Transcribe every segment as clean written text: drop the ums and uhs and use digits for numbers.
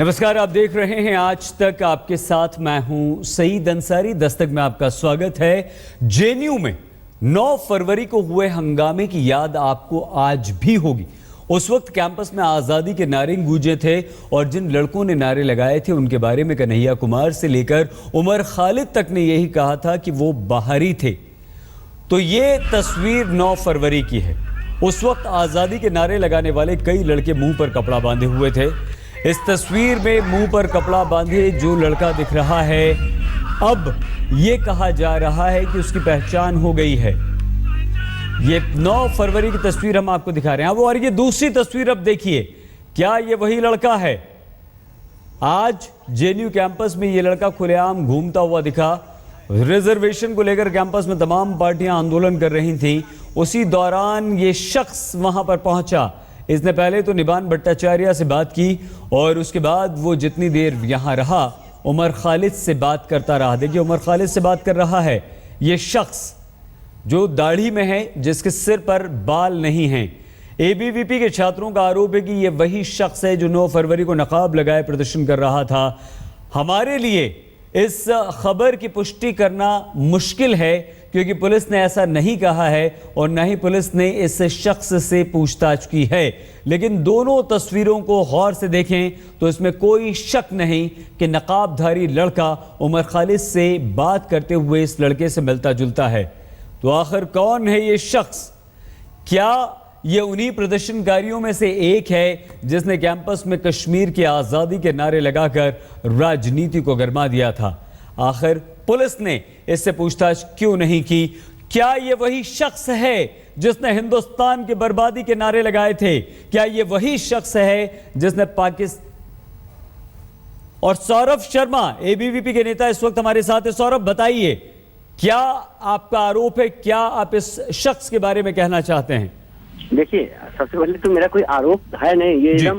नमस्कार, आप देख रहे हैं आज तक। आपके साथ मैं हूं सईद अंसारी। दस्तक में आपका स्वागत है। जेएनयू में 9 फरवरी को हुए हंगामे की याद आपको आज भी होगी। उस वक्त कैंपस में आज़ादी के नारे गूंजे थे और जिन लड़कों ने नारे लगाए थे उनके बारे में कन्हैया कुमार से लेकर उमर खालिद तक ने यही कहा था कि वो बाहरी थे। तो ये तस्वीर 9 फरवरी की है। उस वक्त आज़ादी के नारे लगाने वाले कई लड़के मुंह पर कपड़ा बांधे हुए थे। इस तस्वीर में मुंह पर कपड़ा बांधे जो लड़का दिख रहा है, अब ये कहा जा रहा है कि उसकी पहचान हो गई है। ये 9 फरवरी की तस्वीर हम आपको दिखा रहे हैं। और ये दूसरी तस्वीर अब देखिए, क्या ये वही लड़का है? आज जेएनयू कैंपस में ये लड़का खुलेआम घूमता हुआ दिखा। रिजर्वेशन को लेकर कैंपस में तमाम पार्टियां आंदोलन कर रही थीं। उसी दौरान ये शख्स वहां पर पहुंचा। इसने पहले तो निबान भट्टाचार्य से बात की और उसके बाद वो जितनी देर यहां रहा उमर खालिद से बात करता रहा। देखिए, उमर खालिद से बात कर रहा है ये शख्स जो दाढ़ी में है, जिसके सिर पर बाल नहीं हैं। एबीवीपी के छात्रों का आरोप है कि ये वही शख्स है जो 9 फरवरी को नकाब लगाए प्रदर्शन कर रहा था। हमारे लिए इस खबर की पुष्टि करना मुश्किल है क्योंकि पुलिस ने ऐसा नहीं कहा है और न ही पुलिस ने इस शख्स से पूछताछ की है। लेकिन दोनों तस्वीरों को गौर से देखें तो इसमें कोई शक नहीं कि नकाबधारी लड़का उमर खालिद से बात करते हुए इस लड़के से मिलता जुलता है। तो आखिर कौन है ये शख्स? क्या ये उन्हीं प्रदर्शनकारियों में से एक है जिसने कैंपस में कश्मीर की आज़ादी के नारे लगाकर राजनीति को गरमा दिया था? आखिर पुलिस ने इससे पूछताछ क्यों नहीं की? क्या ये वही शख्स है जिसने हिंदुस्तान की बर्बादी के नारे लगाए थे? क्या ये वही शख्स है जिसने पाकिस्तान? और सौरभ शर्मा एबीवीपी के नेता इस वक्त हमारे साथ है। सौरभ, बताइए, क्या आपका आरोप है? क्या आप इस शख्स के बारे में कहना चाहते हैं? देखिए, सबसे पहले तो मेरा कोई आरोप है नहीं, ये एकदम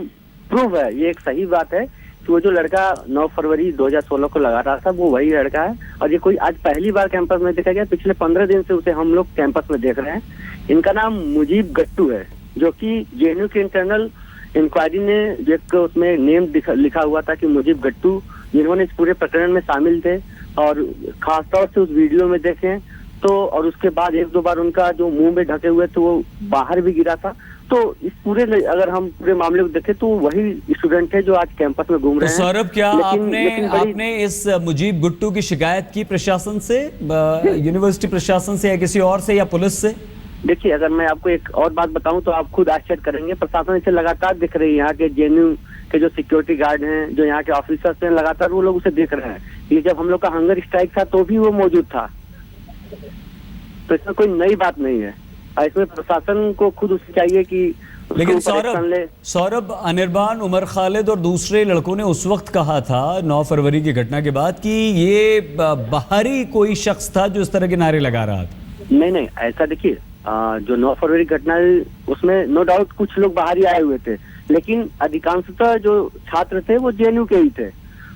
प्रूफ है। ये एक सही बात है कि वो जो लड़का 9 फरवरी 2016 को लगा रहा था वो वही लड़का है। और ये कोई आज पहली बार कैंपस में देखा गया, पिछले 15 दिन से उसे हम लोग कैंपस में देख रहे हैं। इनका नाम मुजीब गट्टू है, जो कि जेएनयू के इंटरनल इंक्वायरी ने जो उसमें नेम लिखा हुआ था कि मुजीब गट्टू, जिन्होंने इस पूरे प्रकरण में शामिल थे और खासतौर से उस वीडियो में देखें तो, और उसके बाद 1-2 बार उनका जो मुंह में ढके हुए तो वो बाहर भी गिरा था। तो इस पूरे, अगर हम पूरे मामले को देखें तो वही स्टूडेंट है जो आज कैंपस में घूम रहे हैं। सौरभ, क्या आपने इस मुजीब गुट्टू की शिकायत की प्रशासन से, यूनिवर्सिटी प्रशासन से या किसी और से या पुलिस से? देखिए, अगर मैं आपको एक और बात बताऊं तो आप खुद आश्चर्य करेंगे। प्रशासन इसे लगातार देख रही है। यहाँ के जेएनयू के जो सिक्योरिटी गार्ड हैं, जो यहाँ के ऑफिसर्स हैं, लगातार वो लोग उसे देख रहे हैं। ये जब हम लोग का हंगर स्ट्राइक था तो भी वो मौजूद था। तो इसमें कोई नई बात नहीं है। इसमें प्रशासन को खुद उसे चाहिए कि, लेकिन सौरभ, अनिर्बान, उमर खालिद और दूसरे लड़कों ने उस वक्त कहा था 9 फरवरी की घटना के बाद कि ये बाहरी कोई शख्स था जो इस तरह के नारे लगा रहा था। नहीं, ऐसा देखिए, जो 9 फरवरी घटना उसमें नो डाउट कुछ लोग बाहरी आए हुए थे, लेकिन अधिकांशतः जो छात्र थे वो जेएनयू के ही थे।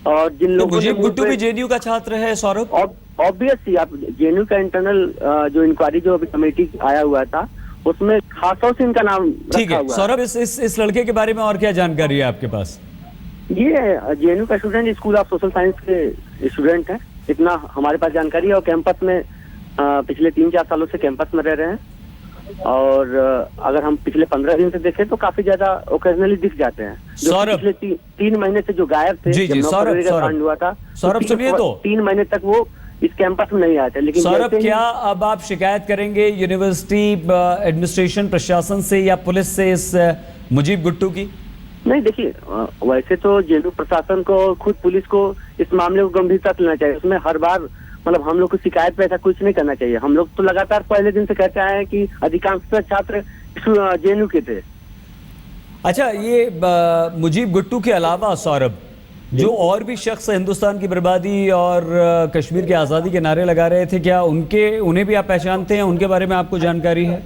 और जिन लोगों ने, गुट्टू भी जेएनयू का छात्र है सौरभ। ऑब्वियसली, आप जेएनयू का इंटरनल जो इंक्वायरी जो अभी कमेटी आया हुआ था उसमें खासतौर से इनका नाम रखा हुआ है। सौरभ, इस लड़के के बारे में और क्या जानकारी है आपके पास? ये जेएनयू का student, school of social science के स्टूडेंट है, इतना हमारे पास जानकारी है। और कैंपस में पिछले 3-4 सालों से कैंपस में रह रहे हैं। और अगर हम पिछले 15 दिन से देखें तो काफी ज्यादा ओकेजनली दिख जाते हैं। जो पिछले 3 महीने से जो गायब थे, जब 9 फरवरी का कांड हुआ था, सौरभ सुनिए, तो 3 महीने तक वो इस कैंपस में नहीं आए थे। लेकिन सौरभ, क्या अब आप शिकायत करेंगे यूनिवर्सिटी एडमिनिस्ट्रेशन, प्रशासन से या पुलिस से इस मुजीब गुट्टू की? नहीं, देखिए, वैसे तो जेएनयू प्रशासन को, खुद पुलिस को इस मामले को गंभीरता से लेना चाहिए। उसमें हर बार मतलब हम लोग को शिकायत पे ऐसा कुछ नहीं करना चाहिए। हम लोग तो लगातार पहले दिन से कहते आए हैं कि अधिकांश छात्र जेएनयू के थे। अच्छा, ये मुजीब गुट्टू के अलावा सौरभ, जो और भी शख्स हिंदुस्तान की बर्बादी और कश्मीर की आज़ादी के नारे लगा रहे थे, क्या उन्हें भी आप पहचानते हैं? उनके बारे में आपको जानकारी है?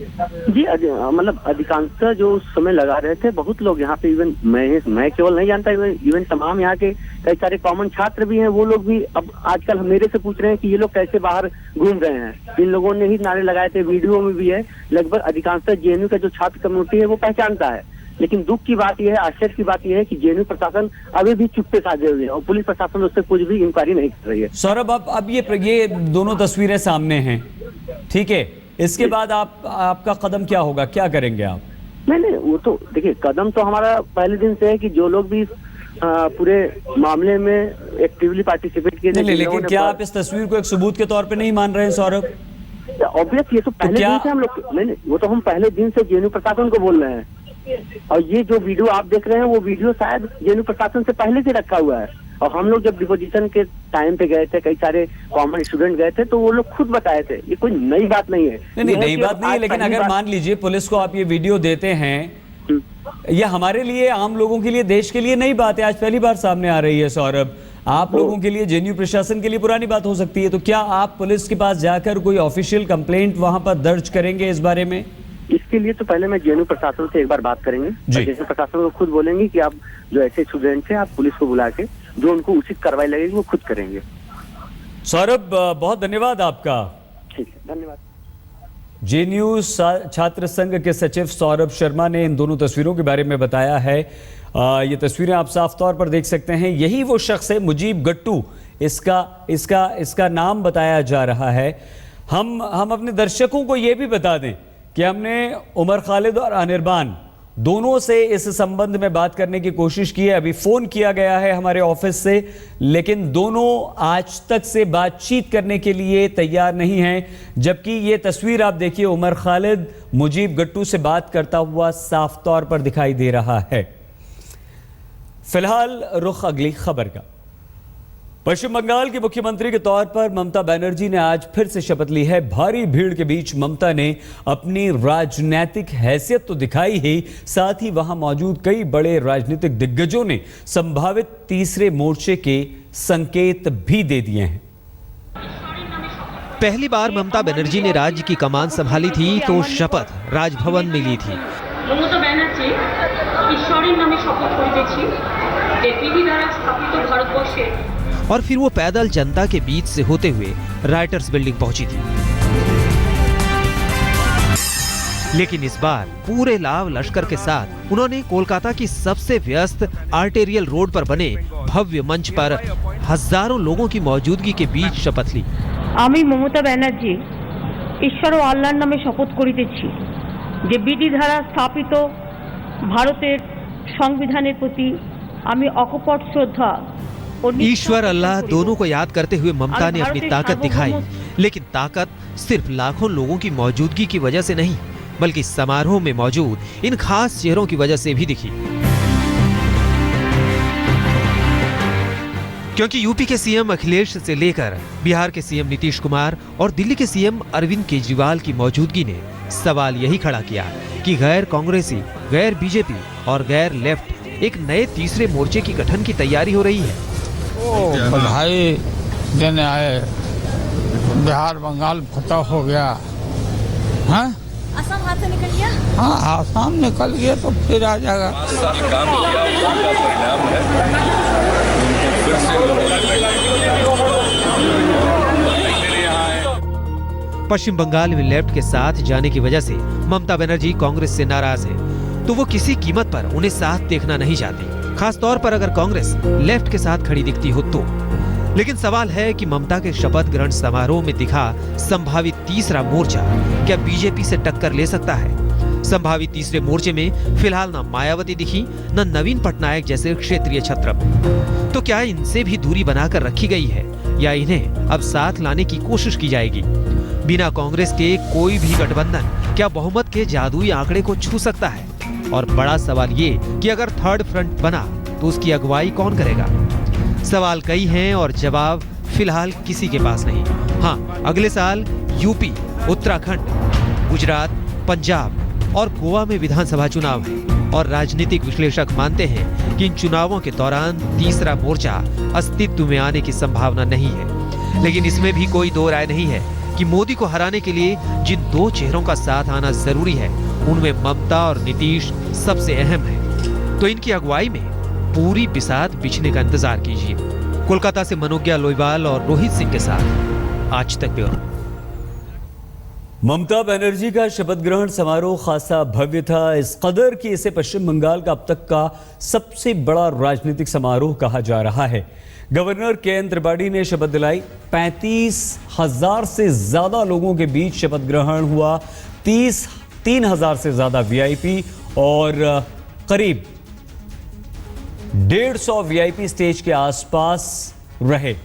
जी, मतलब अधिकांशतः जो उस समय लगा रहे थे बहुत लोग यहाँ पे, इवन मैं केवल नहीं जानता, इवन तमाम यहाँ के कई सारे कॉमन छात्र भी हैं, वो लोग भी अब आजकल मेरे से पूछ रहे हैं कि ये लोग कैसे बाहर घूम रहे हैं। इन लोगों ने ही नारे लगाए थे, वीडियो में भी है। लगभग अधिकांशतः जेएनयू का जो छात्र कम्युनिटी है वो पहचानता है। लेकिन दुख की बात यह है, आश्चर्य की बात यह है कि जेएनयू प्रशासन अभी भी चुप्पे साधे हुए है और पुलिस प्रशासन उससे कुछ भी इंक्वायरी नहीं कर रही है। सौरभ, अब ये दोनों तस्वीरें सामने हैं, ठीक है, इसके बाद आपका कदम क्या होगा, क्या करेंगे आप? नहीं, वो तो देखिए, कदम तो हमारा पहले दिन से है कि जो लोग भी पूरे मामले में एक्टिवली पार्टिसिपेट किए। लेकिन क्या आप इस तस्वीर को एक सबूत के तौर पे नहीं मान रहे हैं सौरभ? ऑब्वियस, ये तो पहले दिन से हम लोग, नहीं, वो तो हम पहले दिन से जेएनयू प्रशासन को बोल रहे हैं। और ये जो वीडियो आप देख रहे हैं वो वीडियो शायद जेएनयू प्रशासन से पहले से रखा हुआ है। और हम लोग जब डिपोजिशन के टाइम पे गए थे, कई सारे कॉमन स्टूडेंट गए थे, तो वो लोग खुद बताए थे। ये कोई नई बात नहीं है। नहीं, नई बात नहीं है, लेकिन अगर मान लीजिए पुलिस को आप ये वीडियो देते हैं, ये हमारे लिए, आम लोगों के लिए, देश के लिए नई बात है, आज पहली बार सामने आ रही है सौरभ। आप लोगों के लिए, जेएनयू प्रशासन के लिए पुरानी बात हो सकती है। तो क्या आप पुलिस के पास जाकर कोई ऑफिशियल कंप्लेंट वहां पर दर्ज करेंगे इस बारे में? इसके लिए तो पहले मैं जेएनयू प्रशासन से एक बार बात करेंगे। जेएनयू प्रशासन को खुद बोलेंगे कि आप जो ऐसे स्टूडेंट थे, आप पुलिस को बुला के जो उनको उचित कार्रवाई लगेगी वो खुद करेंगे। सौरभ, बहुत धन्यवाद आपका। ठीक है, धन्यवाद। जेएनयू छात्र संघ के सचिव सौरभ शर्मा ने इन दोनों तस्वीरों के बारे में बताया है। ये तस्वीरें आप साफ तौर पर देख सकते हैं, यही वो शख्स है, मुजीब गट्टू इसका नाम बताया जा रहा है। हम अपने दर्शकों को ये भी बता दें कि हमने उमर खालिद और अनिरबान दोनों से इस संबंध में बात करने की कोशिश की है। अभी फोन किया गया है हमारे ऑफिस से, लेकिन दोनों आज तक से बातचीत करने के लिए तैयार नहीं हैं। जबकि ये तस्वीर आप देखिए, उमर खालिद मुजीब गट्टू से बात करता हुआ साफ तौर पर दिखाई दे रहा है। फिलहाल रुख अगली खबर का। पश्चिम बंगाल की मुख्यमंत्री के तौर पर ममता बनर्जी ने आज फिर से शपथ ली है। भारी भीड़ के बीच ममता ने अपनी राजनीतिक हैसियत तो दिखाई ही, साथ ही वहां मौजूद कई बड़े राजनीतिक दिग्गजों ने संभावित तीसरे मोर्चे के संकेत भी दे दिए हैं। पहली बार ममता बनर्जी ने राज्य की कमान संभाली थी तो शपथ राजभवन में ली थी। ममता बनर्जी ईश्वरेर नामे शपथ करितेछि जे विधि द्वारा स्थापित भारतवर्षे, और फिर वो पैदल जनता के बीच से होते हुए राइटर्स बिल्डिंग पहुंची थी। लेकिन इस बार पूरे लाव लश्कर के साथ उन्होंने कोलकाता की सबसे व्यस्त आर्टेरियल रोड पर बने भव्य मंच पर हजारों लोगों की मौजूदगी के बीच शपथ ली। आमी ममता बनर्जी ईश्वर ও আল্লাহর নামে শপথ করিতেছি যে বিধি দ্বারা স্থাপিত ভারতের সংবিধানের প্রতি আমি অকপট শ্রদ্ধা। ईश्वर अल्लाह दोनों को याद करते हुए ममता ने अपनी ताकत दिखाई, लेकिन ताकत सिर्फ लाखों लोगों की मौजूदगी की वजह से नहीं, बल्कि समारोह में मौजूद इन खास चेहरों की वजह से भी दिखी। क्योंकि यूपी के सीएम अखिलेश से लेकर बिहार के सीएम नीतीश कुमार और दिल्ली के सीएम अरविंद केजरीवाल की मौजूदगी ने सवाल यही खड़ा किया कि गैर कांग्रेसी, गैर बीजेपी और गैर लेफ्ट एक नए तीसरे मोर्चे की गठन की तैयारी हो रही है। बधाई देने आए, बिहार बंगाल फतह हो गया। हाँ, आसाम हाथ से निकल गया। हाँ, आसाम निकल गया तो फिर आ जाएगा। काम किया उनका परिणाम है, उनको फिर से पश्चिम बंगाल में लेफ्ट के साथ जाने की वजह से ममता बनर्जी कांग्रेस से नाराज है, तो वो किसी कीमत पर उन्हें साथ देखना नहीं चाहती, खास तौर पर अगर कांग्रेस लेफ्ट के साथ खड़ी दिखती हो तो। लेकिन सवाल है कि ममता के शपथ ग्रहण समारोह में दिखा संभावित तीसरा मोर्चा क्या बीजेपी से टक्कर ले सकता है? संभावित तीसरे मोर्चे में फिलहाल न मायावती दिखी, न नवीन पटनायक जैसे क्षेत्रीय छत्रप। तो क्या इनसे भी दूरी बनाकर रखी गई है या इन्हें अब साथ लाने की कोशिश की जाएगी? बिना कांग्रेस के कोई भी गठबंधन क्या बहुमत के जादुई आंकड़े को छू सकता है? और बड़ा सवाल ये कि अगर थर्ड फ्रंट बना तो उसकी अगुवाई कौन करेगा? सवाल कई हैं और जवाब फिलहाल किसी के पास नहीं। हाँ, अगले साल यूपी, उत्तराखंड, गुजरात, पंजाब और गोवा में विधानसभा चुनाव है और राजनीतिक विश्लेषक मानते हैं कि इन चुनावों के दौरान तीसरा मोर्चा अस्तित्व में आने की संभावना नहीं है। लेकिन इसमें भी कोई दो राय नहीं है कि मोदी को हराने के लिए जिन दो चेहरों का साथ आना जरूरी है, उनमें ममता और नीतीश सबसे अहम है। तो इनकी अगुवाई में पूरी बिसात बिछने का इंतजार कीजिए। कोलकाता से मनोज्ञा लोईवाल और रोहित सिंह के साथ आज तक ब्यूरो। ममता बनर्जी का शपथ ग्रहण समारोह खासा भव्य था, इस कदर कि इसे पश्चिम बंगाल का अब तक का सबसे बड़ा राजनीतिक समारोह कहा जा रहा है। Governor K. N.. त्रिपाठी ने शपथ दिलाई। 35,000 से ज्यादा लोगों के बीच शपथ ग्रहण हुआ। 3,000 से ज्यादा वीआईपी और करीब 150 वीआईपी स्टेज के आसपास रहे।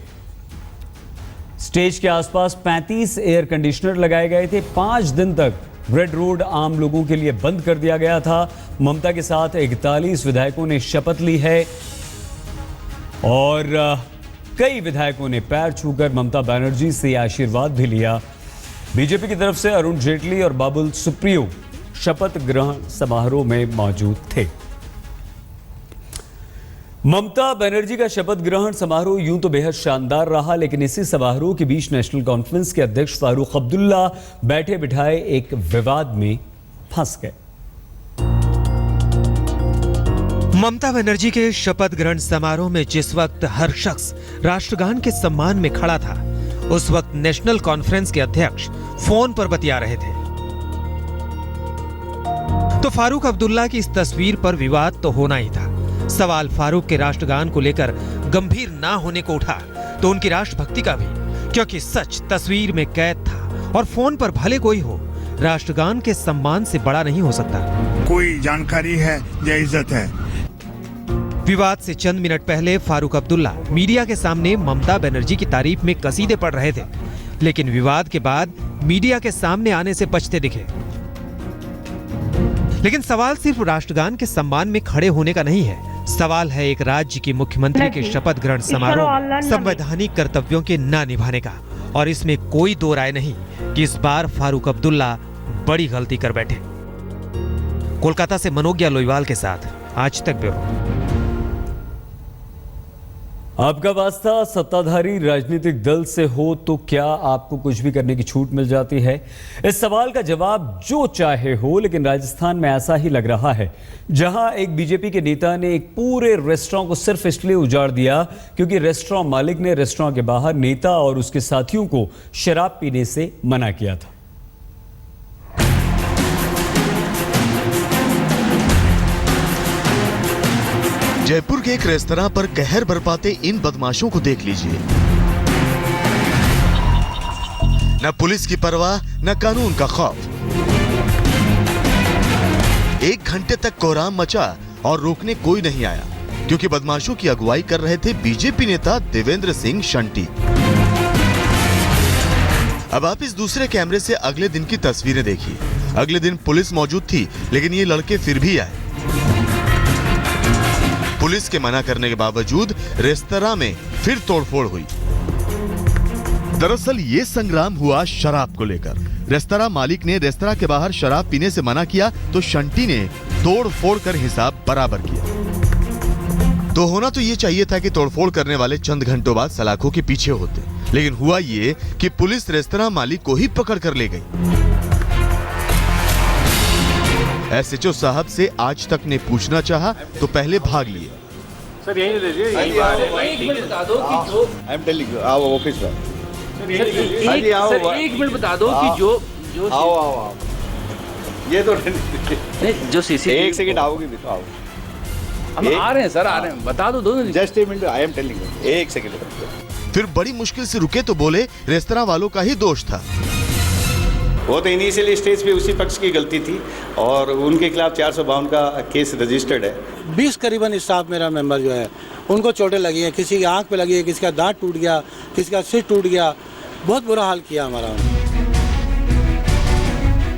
स्टेज के आसपास 35 एयर कंडीशनर लगाए गए थे। 5 दिन तक रेड रोड आम लोगों के लिए बंद कर दिया गया था। ममता के साथ 41 विधायकों ने शपथ ली है और कई विधायकों ने पैर छूकर ममता बनर्जी से आशीर्वाद भी लिया। बीजेपी की तरफ से अरुण जेटली और बाबुल सुप्रियो शपथ ग्रहण समारोह में मौजूद थे। ममता बनर्जी का शपथ ग्रहण समारोह यूं तो बेहद शानदार रहा, लेकिन इसी समारोह के बीच नेशनल कॉन्फ्रेंस के अध्यक्ष फारूक अब्दुल्ला बैठे बिठाए एक विवाद में फंस गए। ममता बनर्जी के शपथ ग्रहण समारोह में जिस वक्त हर शख्स राष्ट्रगान के सम्मान में खड़ा था, उस वक्त नेशनल कॉन्फ्रेंस के अध्यक्ष फोन पर बतिया रहे थे। तो फारूक अब्दुल्ला की इस तस्वीर पर विवाद तो होना ही था। सवाल फारूक के राष्ट्रगान को लेकर गंभीर ना होने को उठा तो उनकी राष्ट्रभक्ति का भी, क्योंकि सच तस्वीर में कैद था और फोन पर भले कोई हो, राष्ट्रगान के सम्मान से बड़ा नहीं हो सकता। कोई जानकारी है या इज्जत है। विवाद से चंद मिनट पहले फारूक अब्दुल्ला मीडिया के सामने ममता बनर्जी की तारीफ में कसीदे पढ़ रहे थे, लेकिन विवाद के बाद मीडिया के सामने आने से बचते दिखे। लेकिन सवाल सिर्फ राष्ट्रगान के सम्मान में खड़े होने का नहीं है, सवाल है एक राज्य के मुख्यमंत्री के शपथ ग्रहण समारोह में संवैधानिक कर्तव्यों के ना निभाने का। और इसमें कोई दो राय नहीं कि इस बार फारूक अब्दुल्ला बड़ी गलती कर बैठे। कोलकाता से मनोज्ञा लोईवाल के साथ आज तक ब्यूरो। आपका वास्ता सत्ताधारी राजनीतिक दल से हो तो क्या आपको कुछ भी करने की छूट मिल जाती है? इस सवाल का जवाब जो चाहे हो, लेकिन राजस्थान में ऐसा ही लग रहा है, जहां एक बीजेपी के नेता ने एक पूरे रेस्टोरेंट को सिर्फ इसलिए उजाड़ दिया क्योंकि रेस्टोरेंट मालिक ने रेस्टोरेंट के बाहर नेता और उसके साथियों को शराब पीने से मना किया था। जयपुर के एक रेस्तरां पर कहर बरपाते इन बदमाशों को देख लीजिए। न पुलिस की परवाह, न कानून का खौफ। 1 घंटे तक कोहराम मचा और रोकने कोई नहीं आया, क्योंकि बदमाशों की अगुवाई कर रहे थे बीजेपी नेता देवेंद्र सिंह शंटी। अब आप इस दूसरे कैमरे से अगले दिन की तस्वीरें देखिए। अगले दिन पुलिस मौजूद थी, लेकिन ये लड़के फिर भी आए। पुलिस के मना करने के बावजूद रेस्तरां में फिर तोड़फोड़ हुई। दरअसल ये संग्राम हुआ शराब को लेकर। रेस्तरां मालिक ने रेस्तरां के बाहर शराब पीने से मना किया तो शंटी ने तोड़फोड़ कर हिसाब बराबर किया। तो होना तो ये चाहिए था कि तोड़फोड़ करने वाले चंद घंटों बाद सलाखों के पीछे होते, लेकिन हुआ ये कि पुलिस रेस्तरां मालिक को ही पकड़ कर ले गई। एसएचओ साहब से आज तक ने पूछना चाहा तो पहले भाग लिए। सर यहीं लीजिए, यहीं एक मिनट बता दो कि जो आई एम टेलिंग यू, आओ ऑफिस में। एक मिनट बता दो कि जो आओ ये तो नहीं, जो सीसीटीवी। एक सेकंड आओगे भी तो आओ। हम आ रहे हैं सर, आ रहे हैं, बता दो just a minute, I am telling you, एक सेकंड। फिर बड़ी मुश्किल से रुके तो बोले रेस्तरां वालों का ही दोष था। वो तो इनिशियल स्टेज पे उसी पक्ष की गलती थी और उनके खिलाफ 452 का केस रजिस्टर्ड है। 20 करीबन स्टाफ मेरा मेंबर जो है उनको चोटें लगी हैं, किसी की आंख पे लगी है, किसी का दांत टूट गया, किसी का सिर टूट गया। बहुत बुरा हाल किया हमारा।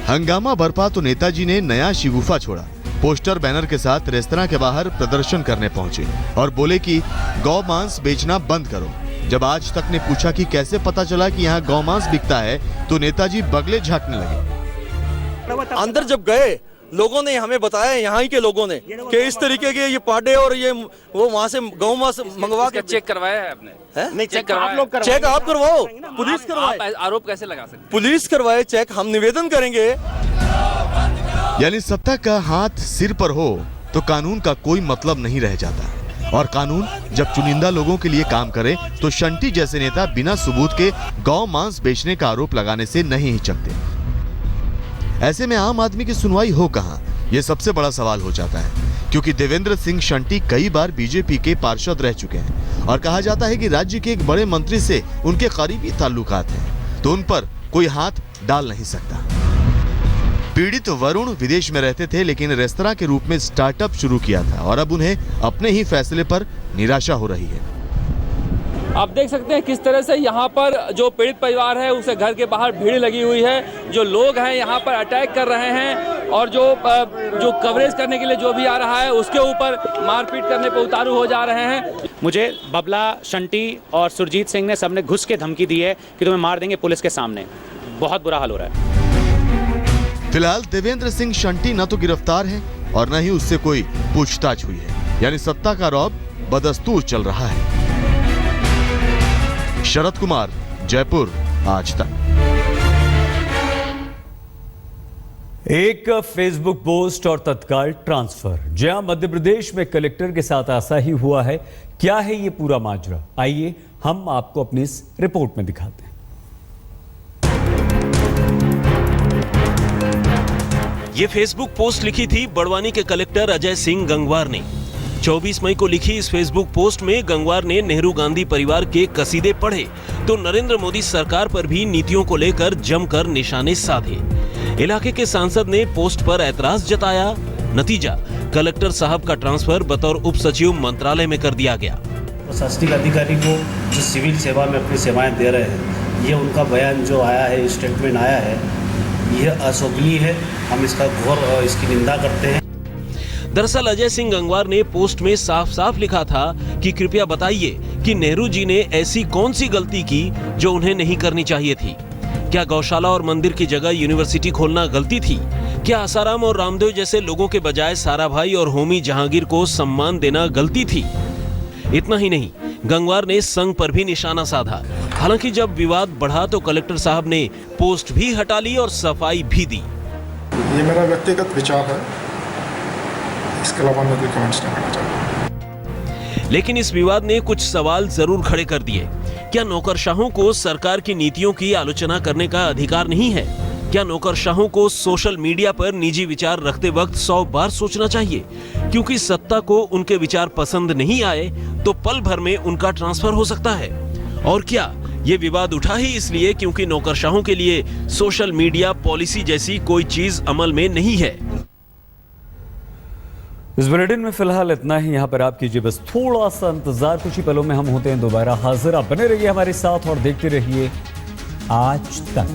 हंगामा बरपा तो नेताजी ने नया शिगुफा छोड़ा। पोस्टर बैनर के साथ रेस्तरां के बाहर प्रदर्शन करने पहुंचे और बोले कि गौ मांस बेचना बंद करो। जब आज तक ने पूछा कि कैसे पता चला कि यहाँ गौ मांस बिकता है, तो नेताजी बगले झांकने लगे। अंदर जब गए, लोगों ने हमें बताया, यहाँ ही के लोगों ने, कि इस तरीके के ये पाडे और ये वो वहाँ से गौ मांस मंगवा के चेक करवाया है आपने? नहीं, चेक करवाया। चेक आप करवाओ, पुलिस करवाए। आप आरोप कैसे लगा सकते? पुलिस करवाए चेक, हम निवेदन करेंगे। यानी सत्ता का हाथ सिर पर हो तो कानून का कोई मतलब नहीं रह जाता, और कानून जब चुनिंदा लोगों के लिए काम करे तो शंटी जैसे नेता बिना सबूत के गौ मांस बेचने का आरोप लगाने से नहीं हिचकते। ऐसे में आम आदमी की सुनवाई हो कहां, यह सबसे बड़ा सवाल हो जाता है, क्योंकि देवेंद्र सिंह शंटी कई बार बीजेपी के पार्षद रह चुके हैं और कहा जाता है कि राज्य के एक बड़े मंत्री से उनके करीबी ताल्लुकात हैं, तो उन पर कोई हाथ डाल नहीं सकता। पीड़ित वरुण विदेश में रहते थे, लेकिन रेस्तरां के रूप में स्टार्टअप शुरू किया था और अब उन्हें अपने ही फैसले पर निराशा हो रही है। आप देख सकते हैं किस तरह से यहाँ पर जो पीड़ित परिवार है उसे घर के बाहर भीड़ लगी हुई है, जो लोग हैं यहाँ पर अटैक कर रहे हैं और जो कवरेज करने के लिए जो भी आ रहा है उसके ऊपर मारपीट करने पर उतारू हो जा रहे हैं। मुझे बबला, शंटी और सुरजीत सिंह ने सबने घुस के धमकी दी है कि तुम्हें मार देंगे पुलिस के सामने। बहुत बुरा हाल हो रहा है। फिलहाल देवेंद्र सिंह शंटी न तो गिरफ्तार है और न ही उससे कोई पूछताछ हुई है, यानी सत्ता का रौब बदस्तूर चल रहा है। शरद कुमार, जयपुर, आज तक। एक फेसबुक पोस्ट और तत्काल ट्रांसफर। जहां मध्य प्रदेश में कलेक्टर के साथ ऐसा ही हुआ है, क्या है ये पूरा माजरा, आइए हम आपको अपनी इस रिपोर्ट में दिखाते हैं। ये फेसबुक पोस्ट लिखी थी बड़वानी के कलेक्टर अजय सिंह गंगवार ने। 24 मई को लिखी इस फेसबुक पोस्ट में गंगवार ने नेहरू गांधी परिवार के कसीदे पढ़े तो नरेंद्र मोदी सरकार पर भी नीतियों को लेकर जमकर निशाने साधे। इलाके के सांसद ने पोस्ट पर ऐतराज जताया। नतीजा, कलेक्टर साहब का ट्रांसफर बतौर उप सचिव मंत्रालय में कर दिया गया। प्रशासनिक अधिकारी को जो सिविल सेवा में अपनी सेवाएं दे रहे हैं, ये उनका बयान जो आया है, स्टेटमेंट आया है, यह अशोभनीय है। हम इसकी निंदा करते हैं। दरअसल अजय सिंह गंगवार ने पोस्ट में साफ साफ लिखा था कि कृपया बताइए कि नेहरू जी ने ऐसी कौन सी गलती की जो उन्हें नहीं करनी चाहिए थी। क्या गौशाला और मंदिर की जगह यूनिवर्सिटी खोलना गलती थी? क्या आसाराम और रामदेव जैसे लोगों के बजाय साराभाई और होमी जहांगीर को सम्मान देना गलती थी? इतना ही नहीं, गंगवार ने संघ पर भी निशाना साधा। हालांकि जब विवाद बढ़ा तो कलेक्टर साहब ने पोस्ट भी हटा ली और सफाई भी दी। ये मेरा व्यक्तिगत विचार है, इसके अलावा मैं कोई कमेंट्स नहीं करना चाहता। लेकिन इस विवाद ने कुछ सवाल जरूर खड़े कर दिए। क्या नौकरशाहों को सरकार की नीतियों की आलोचना करने का अधिकार नहीं है? क्या नौकरशाहों को सोशल मीडिया पर निजी विचार रखते वक्त 100 बार सोचना चाहिए? क्योंकि सत्ता को उनके विचार पसंद नहीं आए तो पल भर में उनका ट्रांसफर हो सकता है। और क्या ये विवाद उठा ही इसलिए क्योंकि नौकरशाहों के लिए सोशल मीडिया पॉलिसी जैसी कोई चीज अमल में नहीं है? इस बुलेटिन में फिलहाल इतना ही। यहाँ पर आप कीजिए बस थोड़ा सा इंतजार, कुछ ही पलों में हम होते हैं दोबारा हाजिर। आप बने रहिए हमारे साथ और देखते रहिए आज तक।